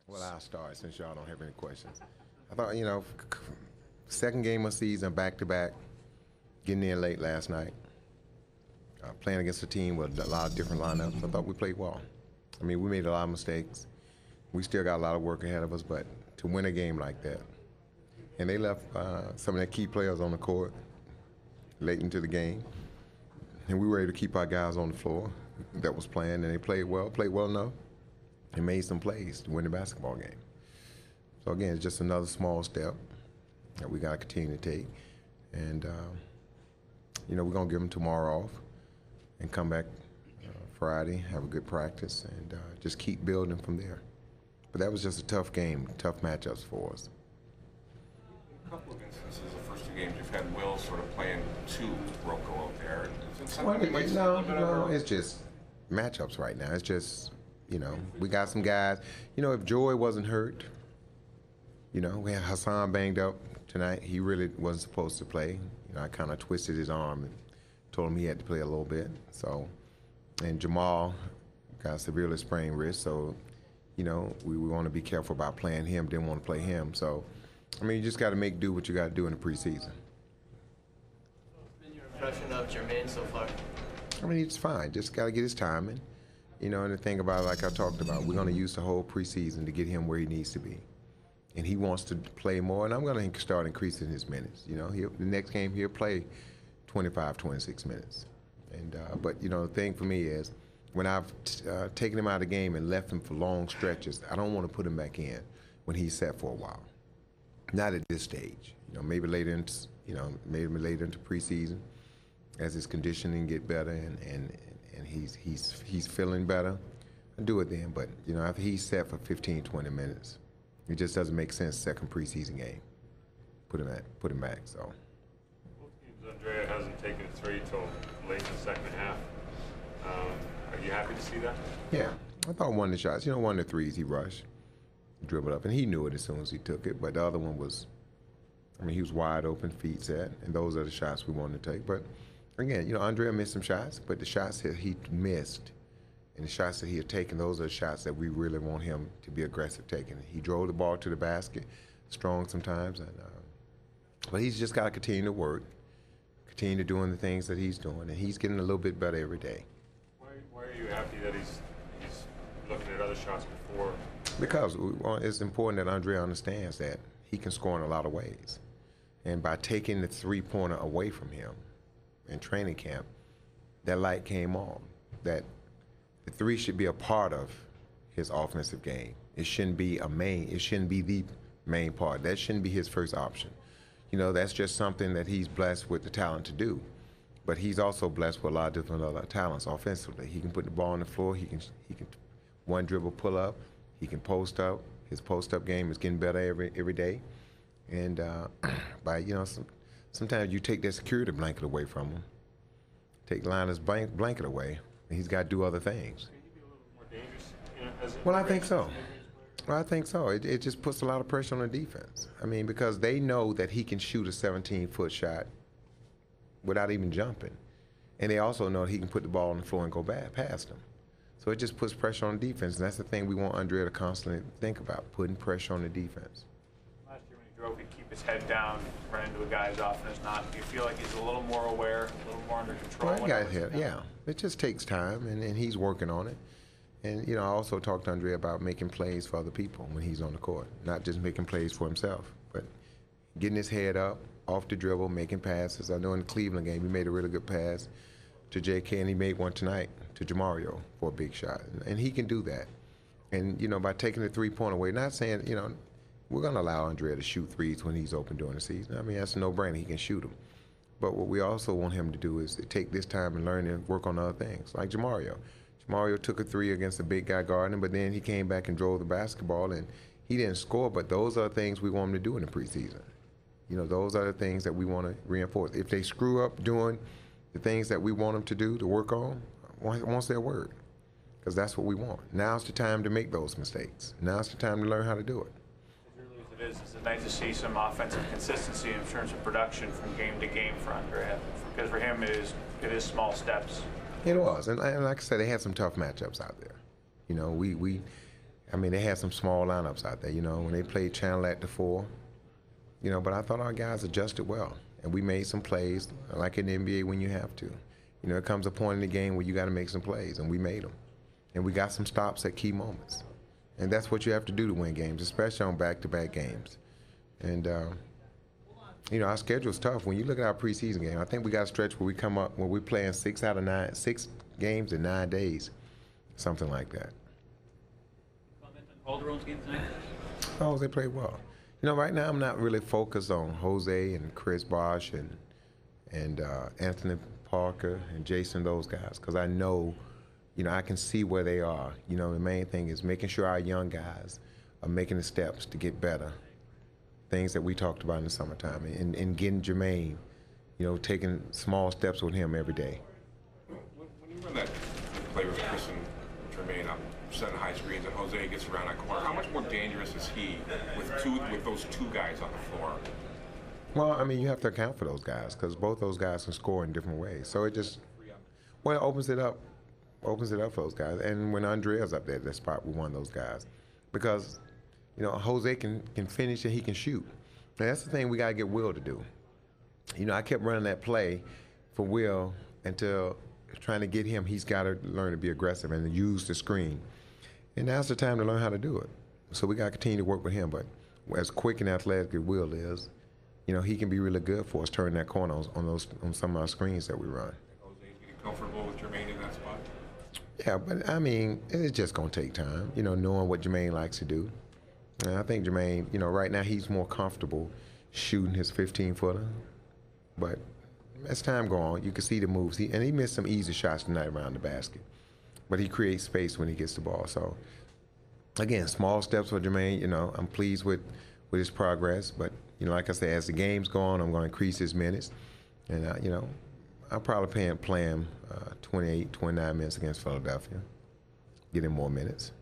Well, I'll start since y'all don't have any questions. I thought, second game of season, back-to-back, getting in late last night, playing against a team with a lot of different lineups. I thought we played well. I mean, we made a lot of mistakes. We still got a lot of work ahead of us, but to win a game like that, and they left some of their key players on the court late into the game, and we were able to keep our guys on the floor that was playing, and they played well enough, and made some plays to win the basketball game. So again, it's just another small step that we got to continue to take, and we're gonna give them tomorrow off, and come back Friday, have a good practice, and just keep building from there. But that was just a tough game, tough matchups for us. A couple of instances, the first two games, you've had Will sort of playing two Rocco out there. No, it's just matchups right now. It's just, we got some guys. If Joy wasn't hurt, we had Hassan banged up tonight. He really wasn't supposed to play. I kind of twisted his arm and told him he had to play a little bit. So, and Jamal got severely sprained wrist, so we want to be careful about playing him. Didn't want to play him. So, you just got to make do what you got to do in the preseason. What's been your impression of Jermaine so far? He's fine. Just got to get his timing. And the thing about it, like I talked about, we're going to use the whole preseason to get him where he needs to be. And he wants to play more, and I'm going to start increasing his minutes. The next game he'll play 25, 26 minutes. And but the thing for me is, when I've taken him out of the game and left him for long stretches, I don't want to put him back in when he's set for a while. Not at this stage. Maybe later into preseason, as his conditioning get better and he's feeling better. I do it then. But after he's set for 15, 20 minutes, it just doesn't make sense. Second preseason game, put him back. So. Both teams, Andrea hasn't taken a three till late in the second half. Are you happy to see that? Yeah, I thought one of the shots, one of the threes he rushed, dribbled up, and he knew it as soon as he took it. But the other one was, he was wide open, feet set, and those are the shots we wanted to take. But again, Andrea missed some shots, but the shots that he missed and the shots that he had taken, those are the shots that we really want him to be aggressive taking. He drove the ball to the basket, strong sometimes, and but he's just got to continue to work, continue doing the things that he's doing, and he's getting a little bit better every day. Why are you happy that he's looking at other shots before? Because it's important that Andrea understands that he can score in a lot of ways. And by taking the three-pointer away from him in training camp, that light came on, that the three should be a part of his offensive game. It shouldn't be the main part. That shouldn't be his first option. That's just something that he's blessed with the talent to do. But he's also blessed with a lot of different other talents offensively. He can put the ball on the floor. He can one dribble pull up. He can post up. His post up game is getting better every day. And sometimes you take that security blanket away from him, take Linus' blanket away, and he's got to do other things. Can he be a little more dangerous? Well, I think so. It just puts a lot of pressure on the defense. Because they know that he can shoot a 17-foot shot without even jumping. And they also know that he can put the ball on the floor and go back past them. So it just puts pressure on the defense, and that's the thing we want Andrea to constantly think about, putting pressure on the defense. Last year when he drove, he'd keep his head down, run into a guy as often as not. Do you feel like he's a little more aware, a little more under control? Well, yeah. It just takes time, and he's working on it. And, I also talked to Andrea about making plays for other people when he's on the court, not just making plays for himself, but getting his head up, off the dribble, making passes. I know in the Cleveland game, he made a really good pass to J.K., and he made one tonight to Jamario for a big shot. And he can do that. And, by taking the three-point away, not saying, we're going to allow Andrea to shoot threes when he's open during the season. That's a no-brainer. He can shoot them. But what we also want him to do is to take this time and learn and work on other things, like Jamario. Jamario took a three against a big guy guarding him, but then he came back and drove the basketball, and he didn't score, but those are things we want him to do in the preseason. Those are the things that we want to reinforce. If they screw up doing the things that we want them to do, to work on, won't say a word, because that's what we want. Now's the time to make those mistakes. Now's the time to learn how to do it. As early as it's nice to see some offensive consistency in terms of production from game to game for Andrea, because for him it is small steps. It was, and like I said, they had some tough matchups out there. We I mean, they had some small lineups out there, when they played Chandler at the 4, but I thought our guys adjusted well. And we made some plays, like in the NBA when you have to. It comes a point in the game where you got to make some plays, and we made them. And we got some stops at key moments. And that's what you have to do to win games, especially on back-to-back games. And, our schedule's tough. When you look at our preseason game, I think we got a stretch where we're playing 6 games in 9 days, something like that. Comment on Calderon's game tonight? Oh, they played well. Right now I'm not really focused on Jose and Chris Bosh and Anthony Parker and Jason, those guys, because I know, I can see where they are. The main thing is making sure our young guys are making the steps to get better. Things that we talked about in the summertime, and getting Jermaine, taking small steps with him every day. When you run that play with Chris and Jermaine up, setting high screens, and Jose gets around that corner, how much more dangerous is he with those two guys on the floor? Well, I mean, you have to account for those guys because both those guys can score in different ways. So it just, it opens it up for those guys. And when Andrea's up there at that spot, we want those guys because, Jose can finish and he can shoot. And that's the thing we got to get Will to do. I kept running that play for Will until trying to get him, he's got to learn to be aggressive and use the screen. And now's the time to learn how to do it. So we got to continue to work with him. But as quick and athletic as Will is, he can be really good for us turning that corner on some of our screens that we run. Jose's getting comfortable with Jermaine in that spot? Yeah, but I mean, it's just going to take time, knowing what Jermaine likes to do. And I think Jermaine, right now he's more comfortable shooting his 15-footer. But as time goes on, you can see the moves. He missed some easy shots tonight around the basket. But he creates space when he gets the ball. So, again, small steps for Jermaine. I'm pleased with his progress. But, like I said, as the games go on, I'm going to increase his minutes. And, I'll probably play him 28, 29 minutes against Philadelphia, get him more minutes.